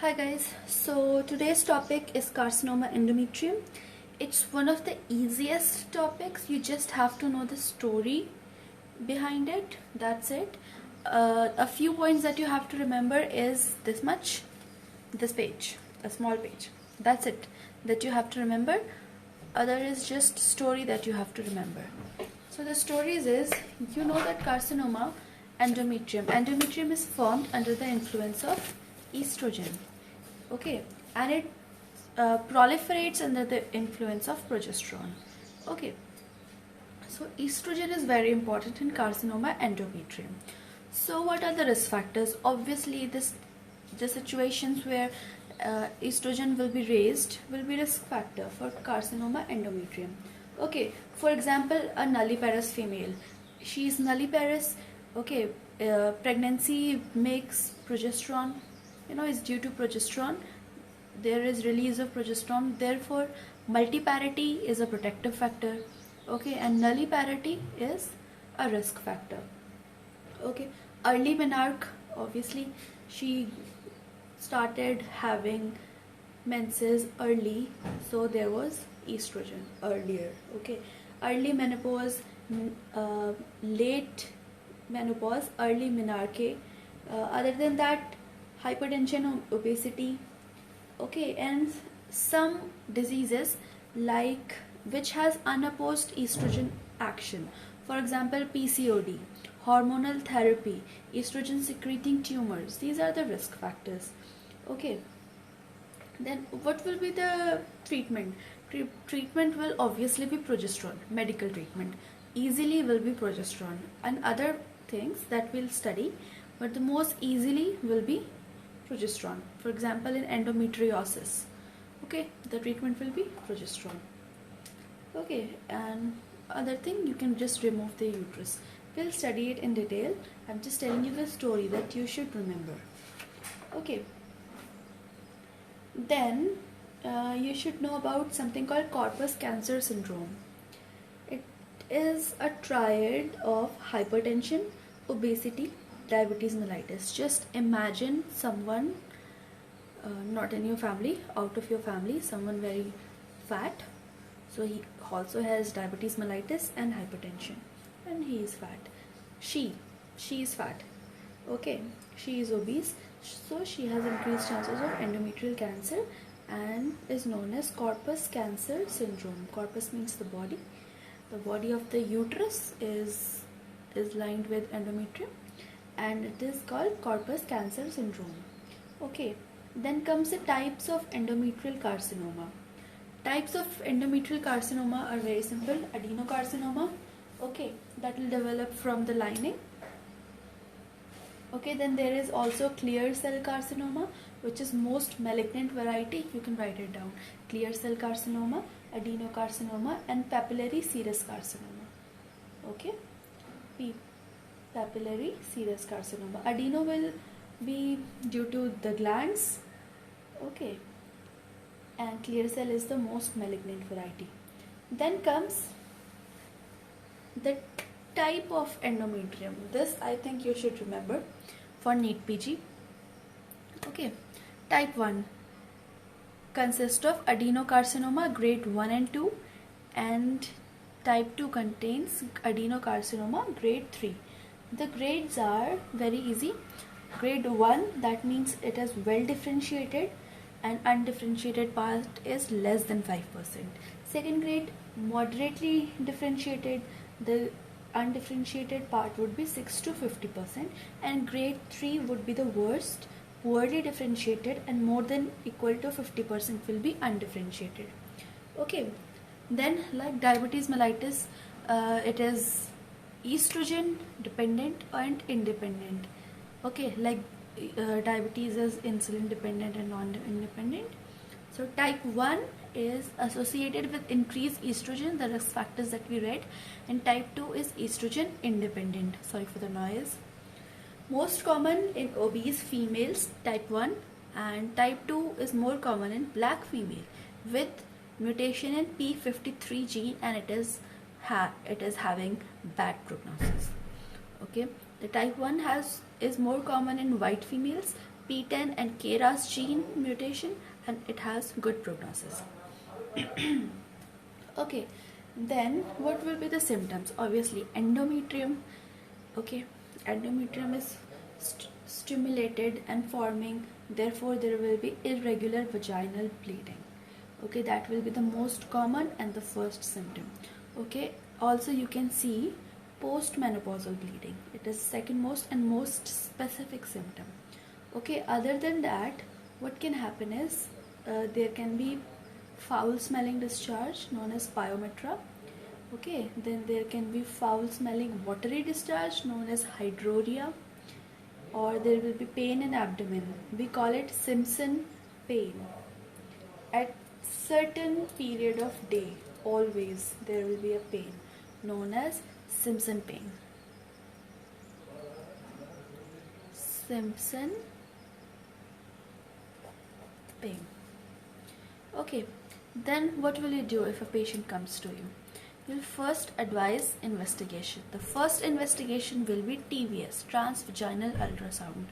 Hi guys, so today's topic is carcinoma endometrium. It's one of the easiest topics. You just have to know the story behind it. That's it. A few points that you have to remember is this much, this page, a small page. That's it that you have to remember. Other is just story that you have to remember. So the stories is, you know that carcinoma endometrium is formed under the influence of estrogen. Okay, and it proliferates under the influence of progesterone. Okay, so estrogen is very important in carcinoma endometrium. So what are the risk factors? Obviously the situations where estrogen will be raised will be risk factor for carcinoma endometrium. Okay, for example, a nulliparous female, she is nulliparous. Okay, pregnancy makes progesterone, is due to progesterone. There is release of progesterone, therefore multiparity is a protective factor. Okay, and nulliparity is a risk factor. Okay, early menarche, obviously she started having menses early, so there was estrogen earlier. Okay, early menopause, late menopause, early menarche. Other than that, hypertension, obesity. Okay, and some diseases like which has unopposed estrogen action, for example PCOD, hormonal therapy, estrogen secreting tumors, these are the risk factors. Okay, then what will be the treatment? Treatment will obviously be progesterone. Medical treatment easily will be progesterone, and other things that we'll study, but the most easily will be progesterone. For example, in endometriosis, okay, the treatment will be progesterone. Okay, and other thing, you can just remove the uterus. We'll study it in detail. I'm just telling you the story that you should remember. Okay, then you should know about something called corpus cancer syndrome. It is a triad of hypertension, obesity, diabetes mellitus. Just imagine someone not in your family, out of your family, someone very fat, so he also has diabetes mellitus and hypertension, and he is fat. She is fat. Okay, she is obese, so she has increased chances of endometrial cancer and is known as corpus cancer syndrome. Corpus means the body of the uterus is lined with endometrium, and it is called corpus cancer syndrome. Okay, then comes the types of endometrial carcinoma. Types of endometrial carcinoma are very simple. Adenocarcinoma, okay, that will develop from the lining. Okay, then there is also clear cell carcinoma, which is most malignant variety. You can write it down: clear cell carcinoma, adenocarcinoma, and papillary serous carcinoma. Okay, papillary serous carcinoma. Adeno will be due to the glands. Okay, and clear cell is the most malignant variety. Then comes the type of endometrium. This I think you should remember for NEET PG. Okay, type 1 consists of adenocarcinoma grade 1 and 2, and type 2 contains adenocarcinoma grade 3. The grades are very easy. Grade 1, that means it is well differentiated and undifferentiated part is less than 5%. Second grade, moderately differentiated, the undifferentiated part would be 6 to 50%, and grade 3 would be the worst, poorly differentiated, and more than equal to 50% will be undifferentiated. Okay, then like diabetes mellitus, it is estrogen dependent and independent. Okay, like diabetes is insulin dependent and non-independent. So type 1 is associated with increased estrogen, the risk factors that we read, and type 2 is estrogen independent. Sorry for the noise. Most common in obese females, type 1, and type 2 is more common in black female with mutation in P53 gene, and it is having bad prognosis. Okay, the type 1 is more common in white females PTEN and KRAS gene mutation, and it has good prognosis. Okay, then what will be the symptoms? Obviously, endometrium. Okay, endometrium is stimulated and forming, therefore there will be irregular vaginal bleeding. Okay, that will be the most common and the first symptom. Okay, also you can see postmenopausal bleeding. It is second most and most specific symptom. Okay, other than that, what can happen is there can be foul smelling discharge known as pyometra. Okay, then there can be foul smelling watery discharge known as hydroria, or there will be pain in abdomen. We call it Simpson pain. At certain period of day, always there will be a pain known as Simpson pain. Simpson pain. Okay, then what will you do if a patient comes to you? You'll first advise investigation. The first investigation will be TVS, transvaginal ultrasound.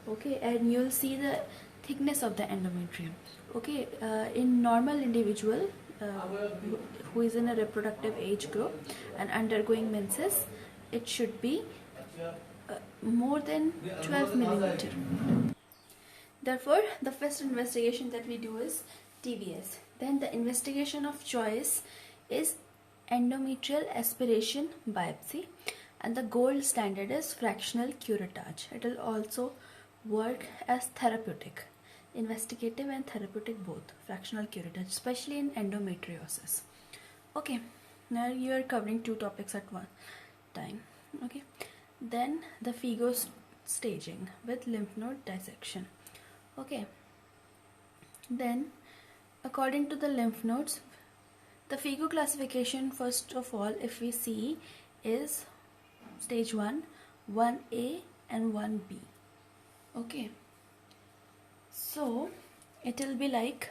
Okay, and you'll see the thickness of the endometrium. Okay, in normal individual who is in a reproductive age group and undergoing menses, it should be more than 12 millimeter. Therefore, the first investigation that we do is TVS. Then the investigation of choice is endometrial aspiration biopsy, and the gold standard is fractional curettage. It will also work as therapeutic, investigative and therapeutic both, fractional curettage, especially in endometriosis. Okay, now you are covering two topics at one time. Okay, then the FIGO staging with lymph node dissection. Okay, then according to the lymph nodes, the FIGO classification, first of all, if we see, is stage 1, 1A and 1B. Okay, so it will be like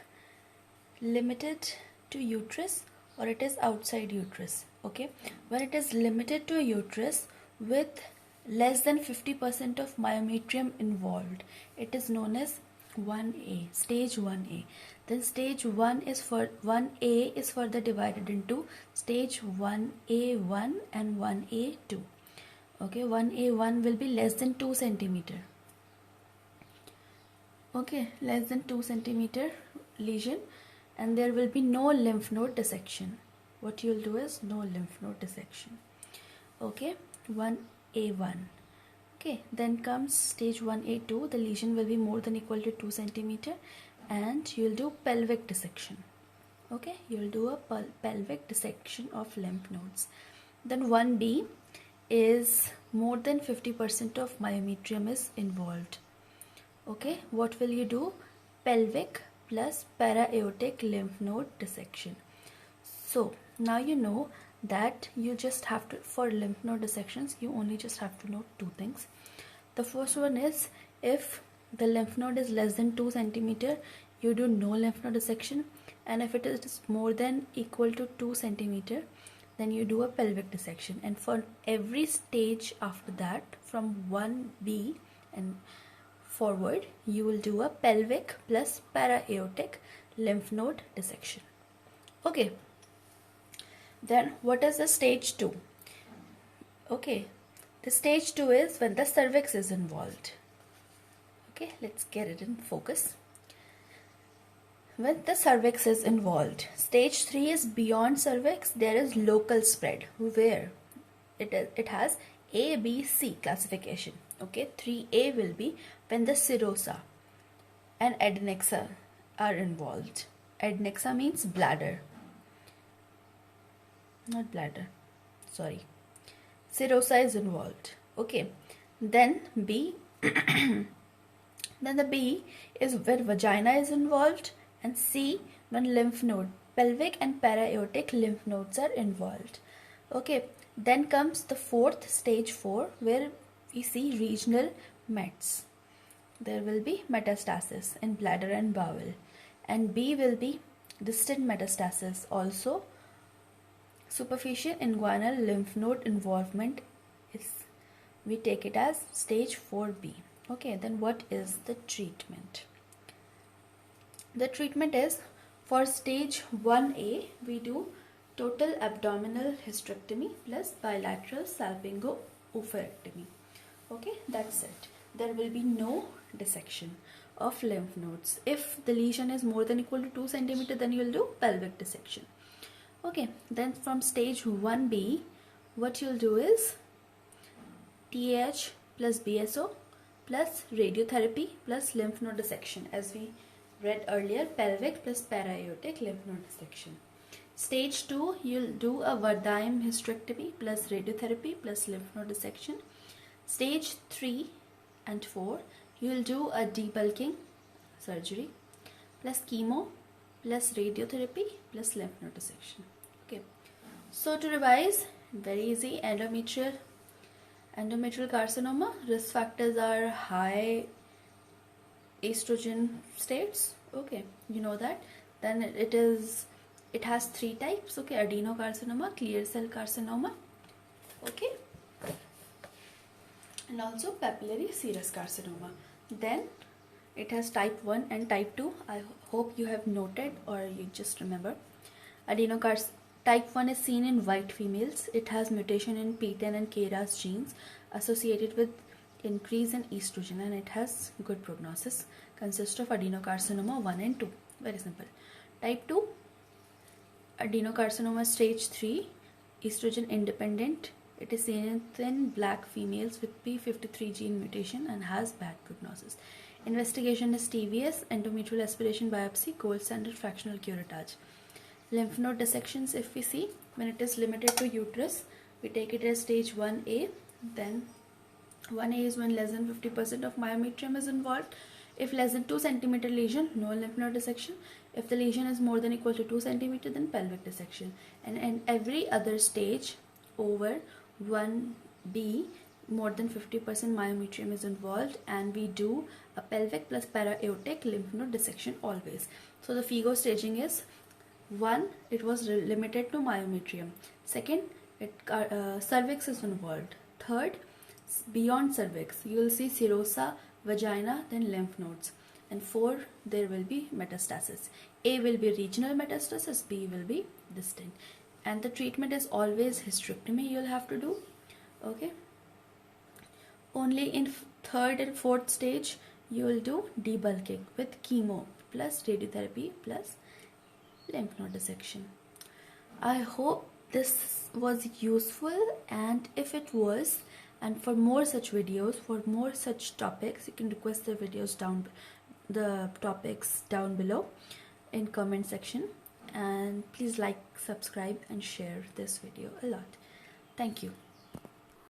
limited to uterus or it is outside uterus. Okay, when it is limited to uterus with less than 50% of myometrium involved, it is known as 1A, stage 1A. Then stage 1 is for 1A is further divided into stage 1A1 and 1A2. Okay, 1A1 will be less than 2 centimeter. Okay, less than 2 centimeter lesion, and there will be no lymph node dissection. What you will do is no lymph node dissection. Okay, 1A1. Okay, then comes stage 1A2. The lesion will be more than equal to 2 centimeter, and you will do pelvic dissection. Okay, you will do a pelvic dissection of lymph nodes. Then 1B is more than 50% of myometrium is involved. Okay, what will you do? Pelvic plus para-aortic lymph node dissection. So now you know that you just have to, for lymph node dissections, you only just have to know two things. The first one is, if the lymph node is less than 2 centimeter, you do no lymph node dissection, and if it is more than equal to 2 centimeter, then you do a pelvic dissection. And for every stage after that, from 1B and forward, you will do a pelvic plus para-aortic lymph node dissection. Okay, then what is the stage 2? Okay, the stage 2 is when the cervix is involved. Okay, let's get it in focus. When the cervix is involved, stage 3 is beyond cervix. There is local spread where it has A, B, C classification. Okay, 3A will be when the serosa and adnexa are involved. Adnexa means bladder. Not bladder, sorry. Serosa is involved. Okay, then B. Then the B is where vagina is involved, and C when lymph node, pelvic and para-aortic lymph nodes are involved. Okay, then comes the fourth, stage 4, where we see regional mets. There will be metastasis in bladder and bowel, and B will be distant metastasis. Also, superficial inguinal lymph node involvement is, we take it as stage 4B. Okay, then what is the treatment? The treatment is, for stage 1A, we do total abdominal hysterectomy plus bilateral salpingo-oophorectomy. Okay, that's it. There will be no dissection of lymph nodes. If the lesion is more than equal to 2 centimeter, then you will do pelvic dissection. Okay, then from stage 1B, what you'll do is TAH plus BSO plus radiotherapy plus lymph node dissection. As we read earlier, pelvic plus para-aortic lymph node dissection. Stage 2, you'll do a Vardheim hysterectomy plus radiotherapy plus lymph node dissection. Stage 3 and 4, you'll do a debulking surgery plus chemo plus radiotherapy plus lymph node dissection. Okay, so to revise, very easy. Endometrial carcinoma, risk factors are high estrogen states. Okay, you know that. Then it has 3 types. Okay, adenocarcinoma, clear cell carcinoma, okay, and also papillary serous carcinoma. Then it has type 1 and type 2. I hope you have noted or you just remember. Type 1 is seen in white females. It has mutation in PTEN and KRAS genes associated with increase in estrogen, and it has good prognosis. Consists of adenocarcinoma 1 and 2. Very simple. Type 2, adenocarcinoma stage 3, estrogen independent. It is seen in thin black females with P53 gene mutation and has bad prognosis. Investigation is TVS, endometrial aspiration biopsy, gold standard fractional curettage. Lymph node dissections, if we see, when it is limited to uterus, we take it as stage 1A. Then 1A is when less than 50% of myometrium is involved. If less than 2 centimeter lesion, no lymph node dissection. If the lesion is more than equal to 2 centimeter, then pelvic dissection. And every other stage over 1B, more than 50% myometrium is involved, and we do a pelvic plus para-aortic lymph node dissection always. So the FIGO staging is: 1, it was limited to myometrium. 2nd, cervix is involved. 3rd, beyond cervix, you will see serosa, vagina, then lymph nodes. And 4, there will be metastasis. A will be regional metastasis, B will be distant. And the treatment is always hysterectomy you'll have to do. Okay. Only in 3rd and 4th stage, you will do debulking with chemo plus radiotherapy plus lymph node dissection. I hope this was useful, and if it was, and for more such videos, for more such topics, you can request the topics down below in comment section, and please like, subscribe and share this video a lot. Thank you.